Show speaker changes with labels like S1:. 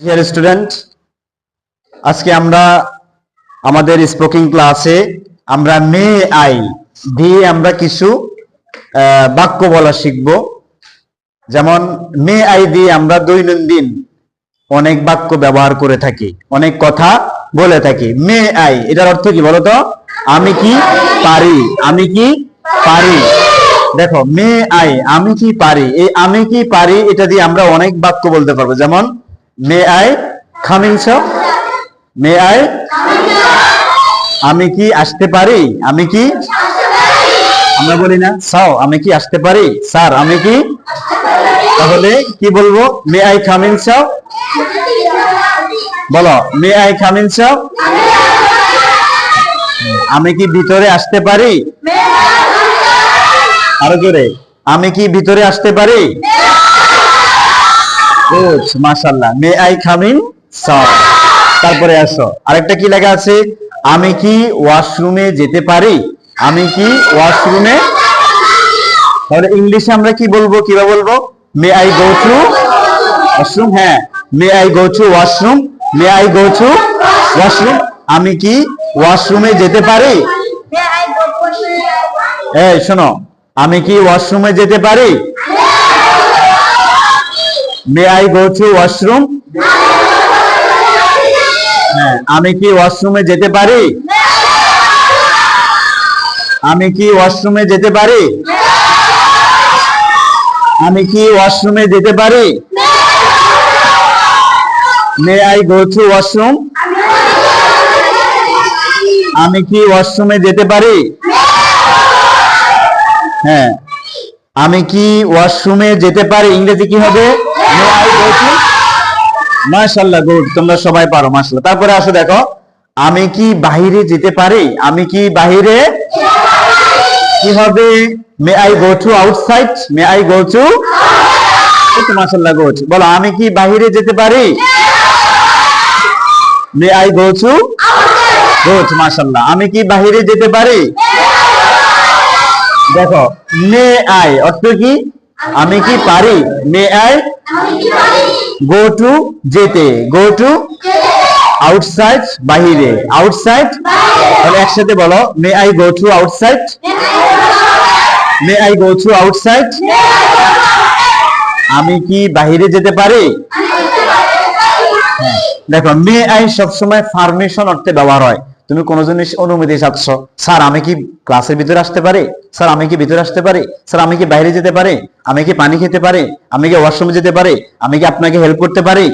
S1: Dear student, আজকে আমরা আমাদের স্পোকিং ক্লাসে আমরা মে আই দিয়ে আমরা কিছু বাক্য বলা শিখব। যেমন মে আই দিয়ে আমরা দৈনন্দিন অনেক বাক্য ব্যবহার করে থাকি, অনেক কথা বলে থাকি। মে আই এটার অর্থ কি বলতো? আমি কি পারি, আমি কি পারি। দেখো মে আই, আমি কি পারি, এই আমি কি পারি এটা দিয়ে আমরা অনেক বাক্য বলতে পারবো। যেমন may I coming sir, may I, আমি কি আসতে পারি, আমি কি, আমরা বলি না স্যার আমি কি আসতে পারি, স্যার আমি কি, তাহলে কি বলবো? মে আই কামিং স্যার, বলো মে আই কামিং স্যার। আমি কি ভিতরে আসতে পারি, আরো জোরে, আমি কি ভিতরে আসতে পারি। গুড, মাশাআল্লাহ, মে আই কামিং স্যার। তারপরে আসো, আরেকটা কি লেখা আছে? আমি কি ওয়াশরুমে যেতে পারি, আমি কি ওয়াশরুমে। তাহলে ইংলিশে আমরা কি বলবো, কিভাবে বলবো? May I go to washroom. হ্যাঁ, may I go to washroom, may I go to washroom. আমি কি ওয়াশরুমে যেতে পারি। এই শোনো, আমি কি ওয়াশরুমে যেতে পারি। মে আই গো টু ওয়াশরুম। হ্যাঁ, আমি কি ওয়াশরুমে যেতে পারি, আমি কি ওয়াশরুমে যেতে পারি, আমি কি ওয়াশরুমে যেতে পারি। মে আই গো টু ওয়াশরুম, আমি কি ওয়াশরুমে যেতে পারি। হ্যাঁ, আমি কি ওয়াশরুমে যেতে পারি ইংরেজি কি হবে? মে আই গো টু। মাশাআল্লাহ, গুড, তোমরা সবাই পারো মাশাআল্লাহ। তারপরে আসো দেখো, আমি কি বাইরে যেতে পারি, আমি কি বাইরে, কি হবে? মে I go two outside, May I go two. মাশাআল্লাহ, গুড, বলো আমি কি বাইরে যেতে পারি। মে আই গো টু। গুড, মাশাআল্লাহ, আমি কি বাইরে যেতে পারি। দেখো মে আই অর্থ কি? আমি কি পারি। মে আই গো টু যেতে, গো টু আউটসাইড বাহিরে, আউটসাইড। তাহলে একসাথে বলো, মে I go two outside, May I go two outside. আমি কি বাহিরে যেতে পারি। দেখো মে আই সবসময় পারমিশন অর্থে ব্যবহার হয়। তুমি কোন জিনিস অনুমতি চাচ্ছ, স্যার আমি কি ক্লাসের ভিতরে আসতে পারি, স্যার আমি কি ভিতরে আসতে পারি, স্যার আমি কি বাইরে যেতে পারি, আমি কি পানি খেতে পারি, আমি কি ওয়াশরুমে যেতে পারি, আমি কি আপনাকে হেল্প করতে পারি।